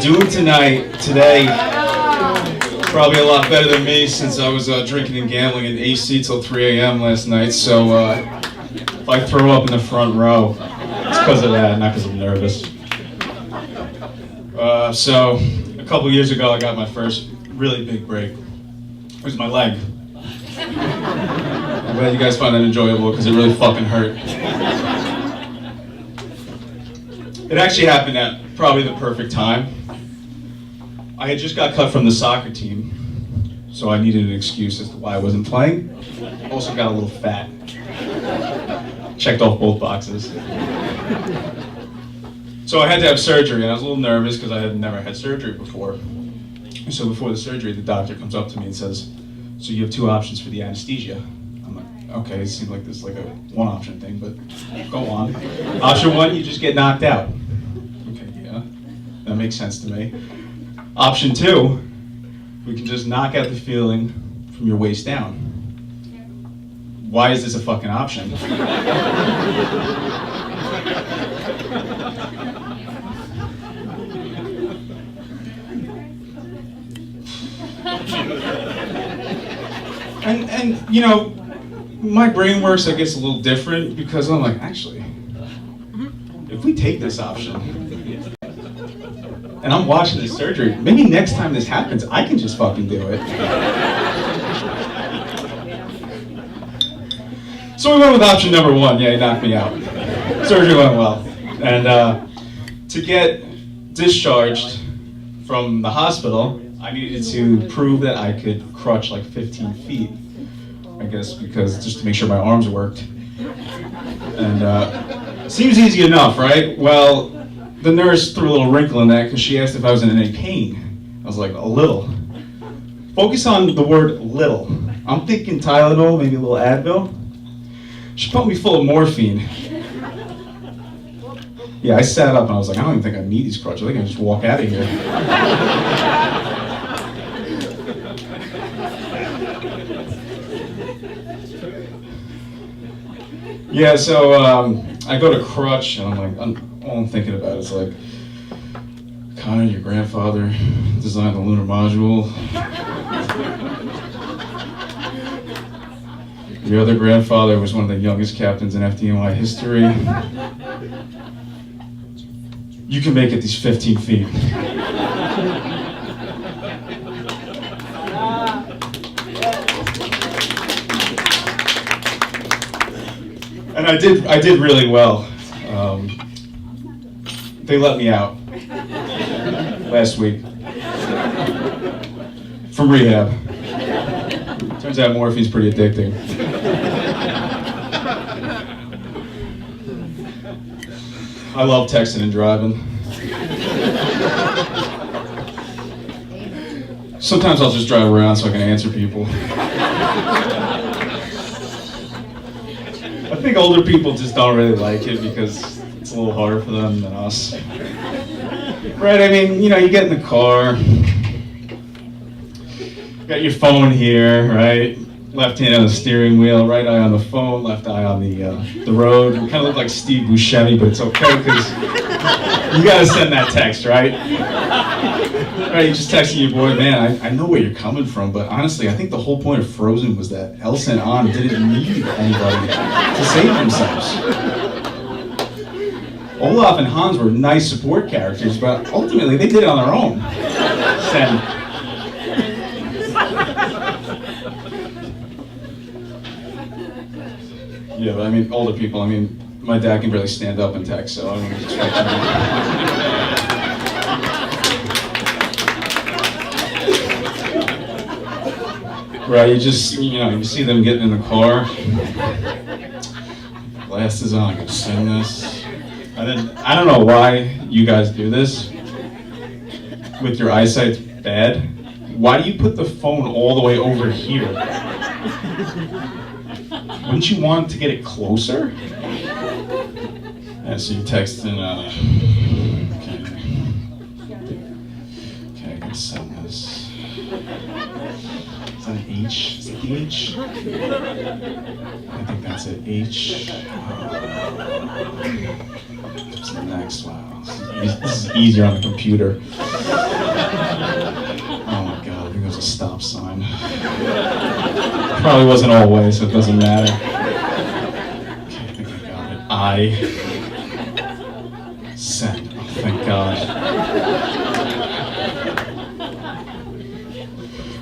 doing today, probably a lot better than me since I was drinking and gambling in AC till 3 a.m. last night. So if I throw up in the front row, it's because of that, not because I'm nervous. So a couple years ago, I got my first really big break. It was my leg. I bet you guys find that enjoyable because it really fucking hurt. It actually happened at probably the perfect time. I had just got cut from the soccer team, so I needed an excuse as to why I wasn't playing. Also got a little fat. Checked off both boxes. So I had to have surgery, and I was a little nervous because I had never had surgery before. So before the surgery, the doctor comes up to me and says, "So you have two options for the anesthesia." I'm like, okay, it seems like this is like a one-option thing, but go on. Option one, you just get knocked out. Okay, yeah, that makes sense to me. Option two, we can just knock out the feeling from your waist down. Why is this a fucking option? And you know, my brain works, I guess, a little different because I'm like, actually, if we take this option, and I'm watching this surgery, maybe next time this happens, I can just fucking do it. So we went with option number one. Yeah, he knocked me out. Surgery went well. And to get discharged from the hospital, I needed to prove that I could crutch like 15 feet. I guess because just to make sure my arms worked. And seems easy enough, right? Well, the nurse threw a little wrinkle in that because she asked if I was in any pain. I was like, a little. Focus on the word little. I'm thinking Tylenol, maybe a little Advil. She put me full of morphine. Yeah, I sat up and I was like, I don't even think I need these crutches. I think I can just walk out of here. Yeah, so I go to crutch and I'm like, all I'm thinking about is like, Connor, your grandfather designed the lunar module. Your other grandfather was one of the youngest captains in FDNY history. You can make it these 15 feet. And I did really well. They let me out last week from rehab. Turns out morphine's pretty addicting. I love texting and driving. Sometimes I'll just drive around so I can answer people. I think older people just don't really like it because it's a little harder for them than us. Right, I mean, you know, you get in the car, you got your phone here, right? Left hand on the steering wheel, right eye on the phone, left eye on the road. You kind of look like Steve Buscemi, but it's okay because you gotta send that text, right? Right, you're just texting your boy, man, I know where you're coming from, but honestly, I think the whole point of Frozen was that Elsa and Anna didn't need anybody to save themselves. Olaf and Hans were nice support characters, but ultimately they did it on their own. Send. Yeah, but I mean, older people, I mean, my dad can barely stand up and text, so I don't expect him to. Right, you just, you know, you see them getting in the car, glasses on, I can send this. And then, I don't know why you guys do this with your eyesight bad. Why do you put the phone all the way over here? Wouldn't you want to get it closer? Yeah, so you text in, okay, I can send this. Is that an H? Is it the H? I think that's it, H. What's the next one? This is easier on the computer. stop sign. Probably wasn't all the way, so it doesn't matter. Okay, I think I got it. Send. Oh, thank God.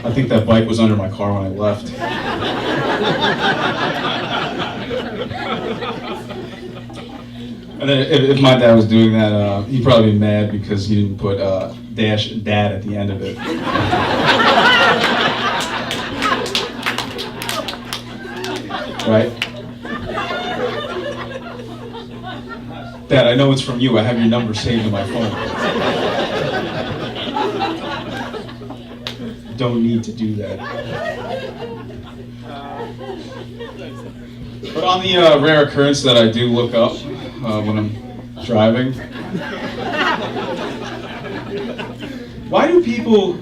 I think that bike was under my car when I left. And then if my dad was doing that, he'd probably be mad because he didn't put dash dad at the end of it. Right? Dad, I know it's from you. I have your number saved in my phone. Don't need to do that. But on the rare occurrence that I do look up when I'm driving, why do people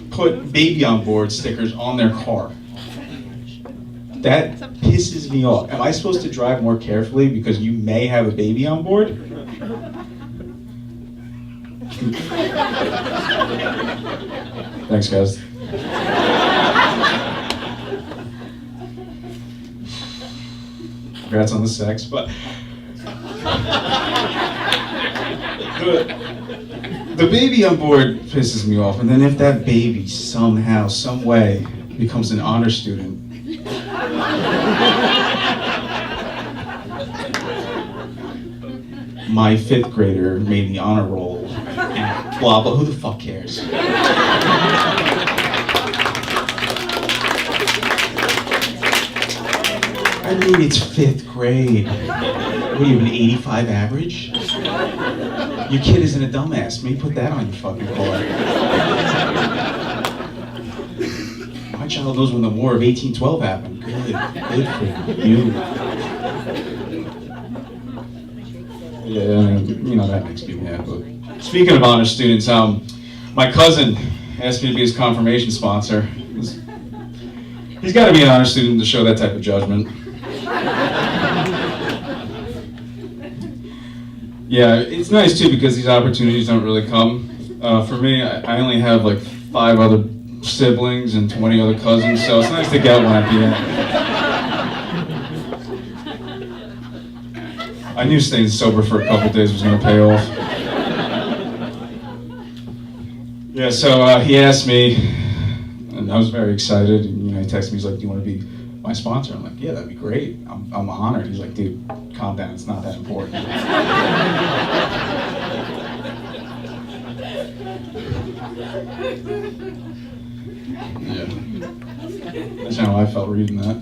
put baby on board stickers on their car? That pisses me off. Am I supposed to drive more carefully because you may have a baby on board? Thanks, guys. Congrats on the sex, but the baby on board pisses me off. And then if that baby somehow, some way becomes an honor student, my 5th grader made the honor roll, and blah, blah, who the fuck cares? I mean, it's 5th grade. What do you have, an 85 average? Your kid isn't a dumbass. Maybe put that on your fucking car. My child knows when the War of 1812 happened. Good for you. Yeah, you know, that makes me mad. But speaking of honor students, my cousin asked me to be his confirmation sponsor. He's got to be an honor student to show that type of judgment. Yeah, it's nice too because these opportunities don't really come. For me, I only have like 5 other siblings and 20 other cousins, so it's nice to get one at the end. I knew staying sober for a couple days was going to pay off. Yeah, so he asked me, and I was very excited. And, you know, he texted me. He's like, "Do you want to be my sponsor?" I'm like, "Yeah, that'd be great. I'm honored." He's like, "Dude, calm down. It's not that important." Yeah, that's how I felt reading that.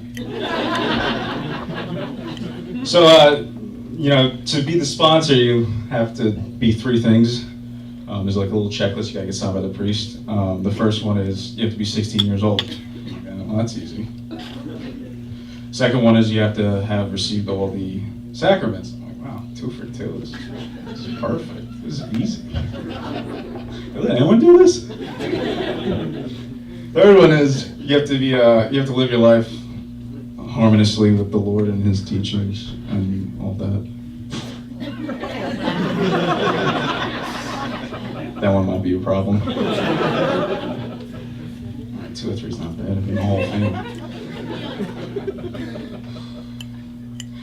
So, you know, to be the sponsor, you have to be 3 things. There's like a little checklist you gotta get signed by the priest. The first one is you have to be 16 years old. Okay, well, that's easy. Second one is you have to have received all the sacraments. I'm like, wow, 2 for 2. This is perfect. This is easy. Did anyone do this? Third one is you have to be you have to live your life harmoniously with the Lord and His teachings and all that. That one might be a problem. All right, 2 or 3 is not bad. I've been the whole thing.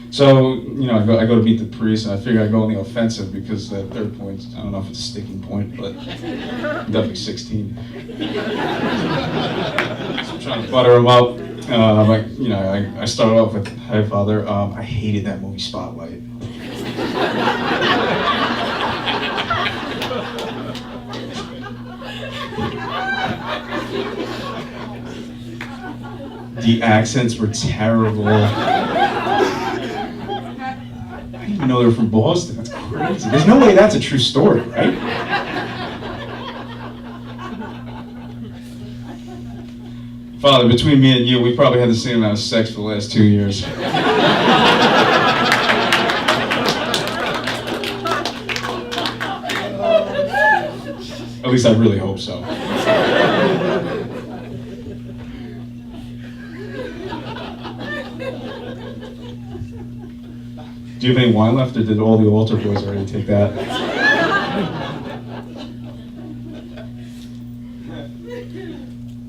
So, you know, I go to meet the priest, and I figure I go on the offensive because that 3rd point, I don't know if it's a sticking point, but I'm definitely 16. So I'm trying to butter him up. You know, I started off with, "Hey, Father, I hated that movie Spotlight." The accents were terrible. I didn't even know they were from Boston. That's crazy. There's no way that's a true story, right? Father, between me and you, we probably had the same amount of sex for the last 2 years. At least I really hope so. Do you have any wine left, or did all the altar boys already take that?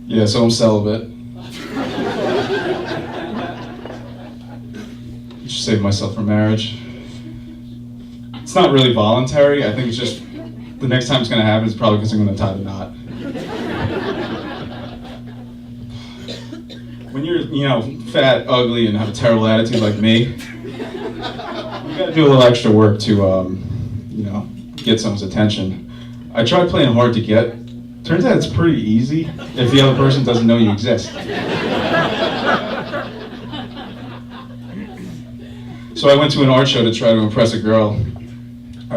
Yeah, Yeah, so I'm celibate. Just save myself from marriage. It's not really voluntary. I think it's just the next time it's going to happen is probably because I'm going to tie the knot. When you're, fat, ugly, and have a terrible attitude like me, you got to do a little extra work to, get someone's attention. I tried playing hard to get. Turns out it's pretty easy if the other person doesn't know you exist. So I went to an art show to try to impress a girl.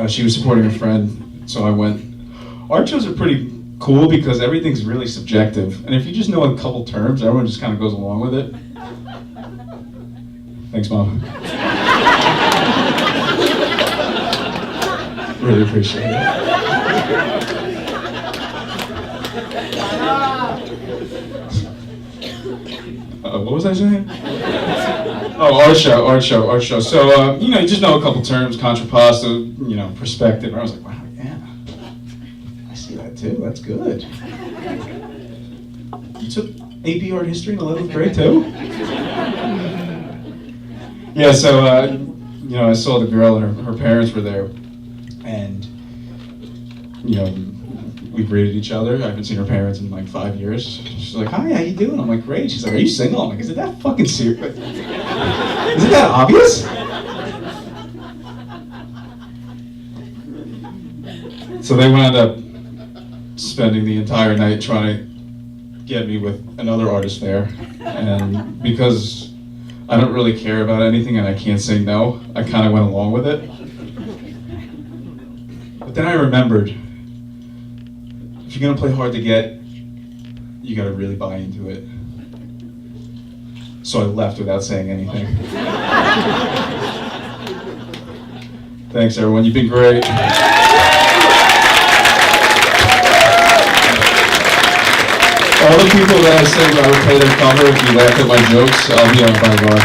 She was supporting a friend, so I went. Art shows are pretty cool because everything's really subjective, and if you just know a couple terms, everyone just kind of goes along with it. Thanks, Mom. Really appreciate it. What was I saying? Oh, art show. So, you just know a couple terms, contrapposto, perspective. And I was like, wow, yeah, I see that too. That's good. You took AP Art History in 11th grade too? Yeah, so, I saw the girl and her parents were there. And, we greeted each other. I haven't seen her parents in like 5 years. She's like, hi, how you doing? I'm like, great. She's like, are you single? I'm like, is it that fucking serious? Is it that obvious? So they wound up spending the entire night trying to get me with another artist there. And because I don't really care about anything and I can't say no, I kind of went along with it. But then I remembered, if you're gonna play hard to get, you gotta really buy into it. So I left without saying anything. Thanks, everyone. You've been great. All the people that I said I would pay their cover if you laughed at my jokes, I'll be on by bar.